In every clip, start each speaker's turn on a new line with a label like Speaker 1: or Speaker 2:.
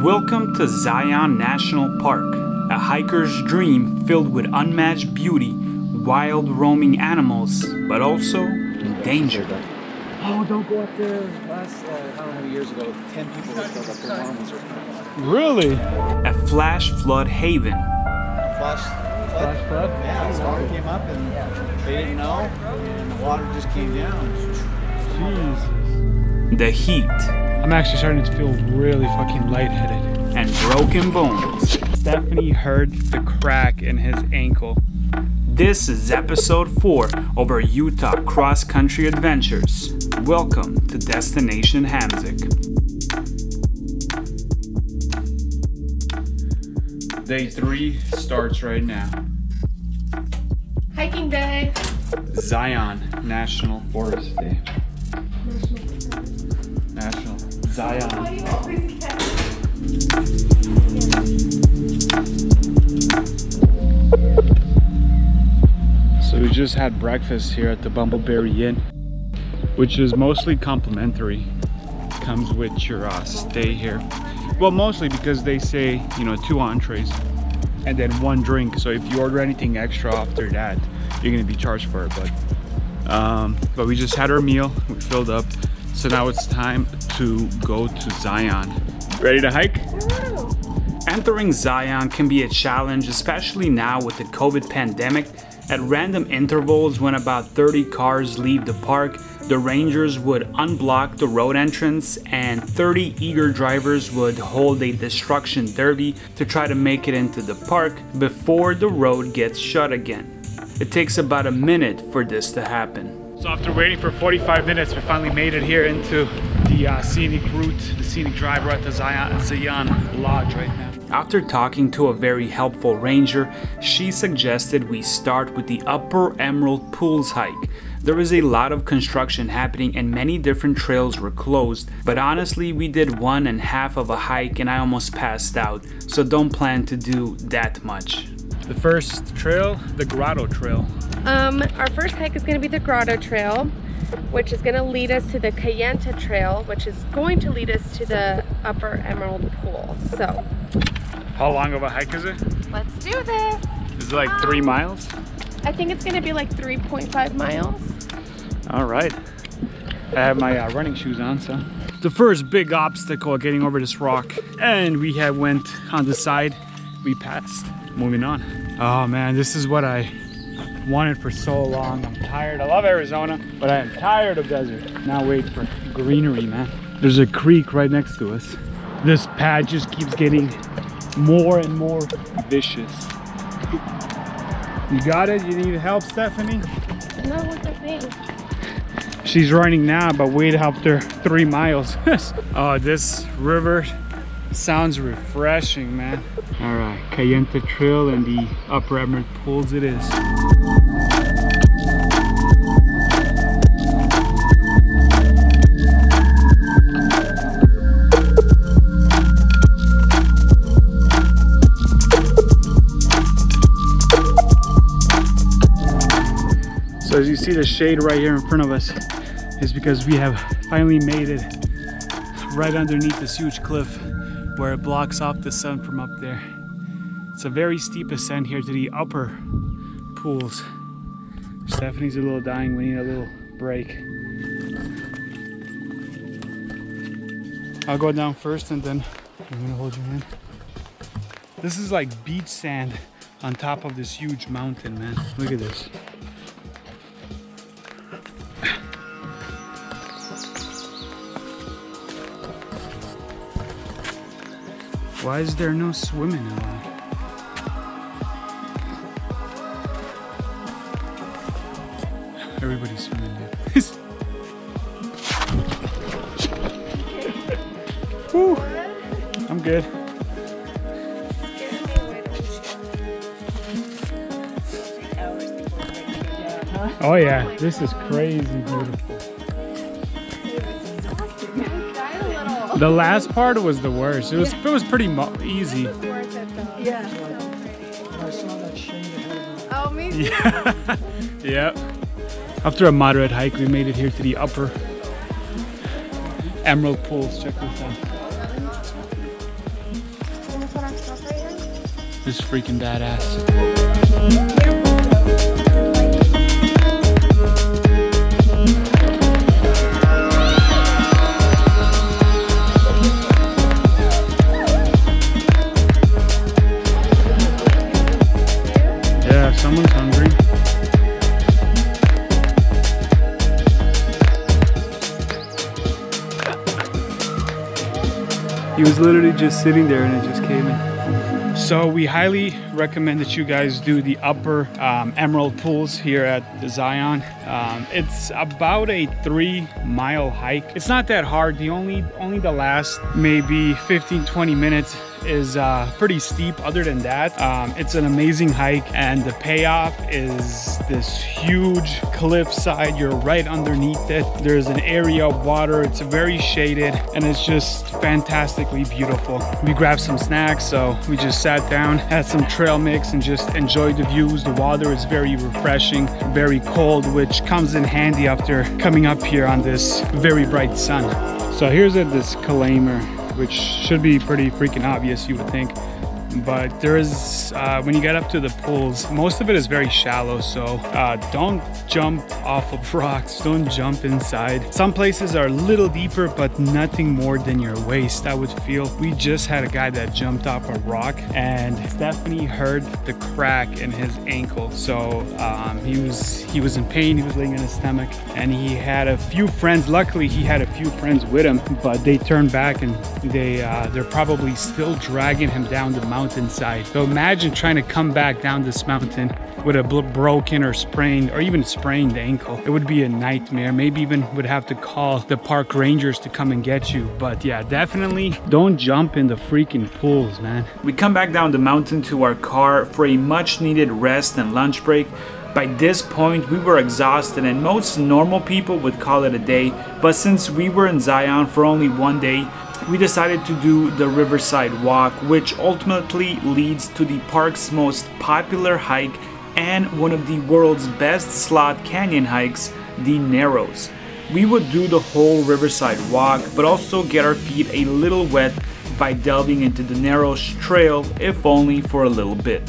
Speaker 1: Welcome to Zion National Park, a hiker's dream filled with unmatched beauty, wild roaming animals, but also danger.
Speaker 2: Oh, don't go up there. Last, I don't know how many years ago, 10 people were killed up there. One was
Speaker 3: Really?
Speaker 1: A flash flood haven.
Speaker 2: Flash flood? Yeah, the water came up and they didn't know, and the water just came down.
Speaker 3: Jesus.
Speaker 1: The heat.
Speaker 3: I'm actually starting to feel really fucking lightheaded.
Speaker 1: And broken bones.
Speaker 3: Stephanie heard the crack in his ankle.
Speaker 1: This is episode 4 of our Utah cross-country adventures. Welcome to Destination Hamzik.
Speaker 3: Day 3 starts right now.
Speaker 4: Hiking day.
Speaker 3: Zion National Forest Day. National Zion. So we just had breakfast here at the Bumbleberry Inn, which is mostly complimentary. Comes with your stay here. Well, mostly because they say, you know, 2 entrees and then 1 drink. So if you order anything extra after that, you're gonna be charged for it. But we just had our meal, we filled up. So now it's time to go to Zion. Ready to hike?
Speaker 1: Entering Zion can be a challenge, especially now with the COVID pandemic. At random intervals, when about 30 cars leave the park, the rangers would unblock the road entrance and 30 eager drivers would hold a destruction derby to try to make it into the park before the road gets shut again. It takes about a minute for this to happen.
Speaker 3: So after waiting for 45 minutes, we finally made it here into the scenic route, the scenic drive. We're at the Zion Lodge right now.
Speaker 1: After talking to a very helpful ranger, she suggested we start with the Upper Emerald Pools hike. There was a lot of construction happening and many different trails were closed, but honestly we did 1.5 of a hike and I almost passed out, so don't plan to do that much.
Speaker 3: The first trail, the Grotto Trail.
Speaker 4: Our first hike is going to be the Grotto Trail, which is going to lead us to the Kayenta Trail, which is going to lead us to the Upper Emerald Pool. So,
Speaker 3: how long of a hike is it?
Speaker 4: let's do this.
Speaker 3: Is it like 3 miles?
Speaker 4: I think it's going to be like 3.5 miles.
Speaker 3: All right. I have my running shoes on, so. The first big obstacle getting over this rock, and we have went on the side. We passed. Moving on. Oh man, this is what I wanted for so long. I'm tired. I love Arizona, but I am tired of desert. Now wait for greenery, man. There's a creek right next to us. This pad just keeps getting more and more vicious. You got it? You need help, Stephanie?
Speaker 4: No, look at me.
Speaker 3: She's running now, but wait after 3 miles. Oh, this river sounds refreshing, man. All right, Kayenta Trail and the Upper Emerald Pools it is. So as you see, the shade right here in front of us is because we have finally made it right underneath this huge cliff where it blocks off the sun from up there. It's a very steep ascent here to the upper pools. Stephanie's a little dying, we need a little break. I'll go down first and then I'm gonna hold your hand. This is like beach sand on top of this huge mountain, man. Look at this. Why is there no swimming allowed? Everybody's swimming now. Whew. I'm good. Oh yeah, this is crazy beautiful. The last part was the worst. It was pretty easy.
Speaker 4: Yeah. Oh, me too.
Speaker 3: Yeah. Yep. After a moderate hike, we made it here to the Upper Emerald Pools. Check this out.
Speaker 4: put our stuff right here?
Speaker 3: This is freaking badass. Yeah, if someone's hungry. He was literally just sitting there and it just came in. So we highly recommend that you guys do the upper emerald pools here at the Zion. It's about a 3-mile hike. It's not that hard. Only the last maybe 15-20 minutes is pretty steep. Other than that, it's an amazing hike, and the payoff is this huge cliffside. You're right underneath it. There's an area of water. It's very shaded and it's just fantastically beautiful. We grabbed some snacks, so we just sat down, had some trail mix, and just enjoyed the views. The water is very refreshing, very cold, which comes in handy after coming up here on this very bright sun. So here's a disclaimer, which should be pretty freaking obvious, you would think. But there is, when you get up to the pools, most of it is very shallow, so don't jump off of rocks, don't jump inside. Some places are a little deeper, but nothing more than your waist, I would feel. We just had a guy that jumped off a rock, and Stephanie heard the crack in his ankle. So he was in pain, he was laying on his stomach, and he had a few friends. Luckily, he had a few friends with him, but they turned back and they're probably still dragging him down the mountainside. So imagine trying to come back down this mountain with a broken or sprained or even sprained ankle. It would be a nightmare. Maybe even would have to call the park rangers to come and get you. But yeah, definitely don't jump in the freaking pools, man.
Speaker 1: We come back down the mountain to our car for a much needed rest and lunch break. By this point, we were exhausted, and most normal people would call it a day. But since we were in Zion for only one day, we decided to do the Riverside Walk, which ultimately leads to the park's most popular hike and one of the world's best slot canyon hikes, the Narrows. We would do the whole Riverside Walk, but also get our feet a little wet by delving into the Narrows Trail, if only for a little bit.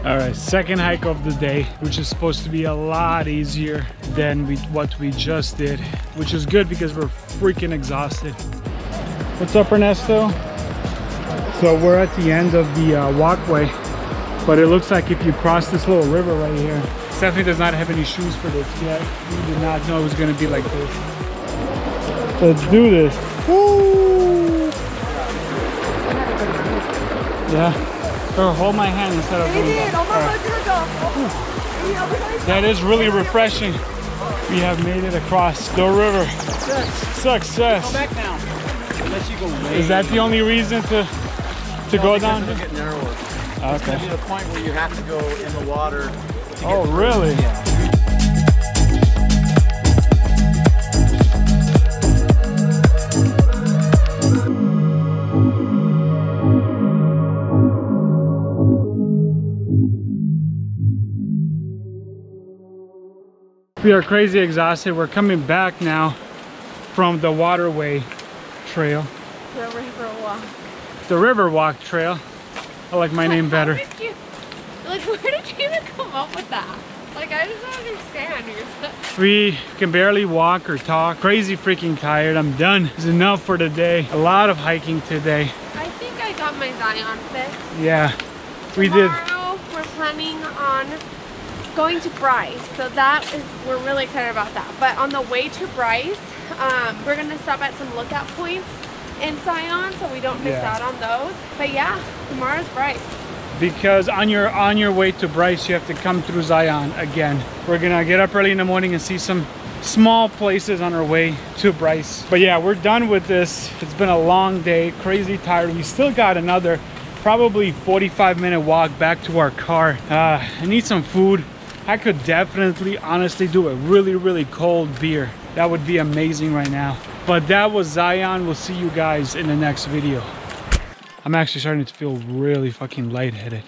Speaker 3: All right, second hike of the day, which is supposed to be a lot easier than what we just did, which is good because we're freaking exhausted. What's up, Ernesto? So we're at the end of the walkway, but it looks like if you cross this little river right here, Stephanie does not have any shoes for this yet. We did not know it was going to be like this. Let's do this. Woo! Yeah. So hold my hand instead of doing that. That is really refreshing. We have made it across the river. Success.
Speaker 2: Go back now. Unless you go way.
Speaker 3: Is that the only reason to go down?
Speaker 2: It'll get narrower.
Speaker 3: Okay.
Speaker 2: It's going to be the point where you have to go in the water.
Speaker 3: Oh, really?
Speaker 2: Yeah.
Speaker 3: We are crazy exhausted. We're coming back now from the waterway trail.
Speaker 4: The Riverwalk.
Speaker 3: The Riverwalk trail. I like my name better.
Speaker 4: Where did you even come up with that? Like, I just don't understand.
Speaker 3: We can barely walk or talk. Crazy freaking tired. I'm done. It's enough for the day. A lot of hiking today.
Speaker 4: I think I got my Zion fix.
Speaker 3: Yeah, we did.
Speaker 4: Tomorrow we're planning on going to Bryce, so we're really excited about that. But on the way to Bryce, we're gonna stop at some lookout points in Zion so we don't miss out on those. But yeah, tomorrow's Bryce.
Speaker 3: Because on your way to Bryce, you have to come through Zion again. We're gonna get up early in the morning and see some small places on our way to Bryce. But yeah, we're done with this. It's been a long day, crazy tired. We still got another probably 45-minute walk back to our car. I need some food. I could definitely, honestly do a really cold beer. That would be amazing right now. But that was Zion. We'll see you guys in the next video. I'm actually starting to feel really fucking lightheaded.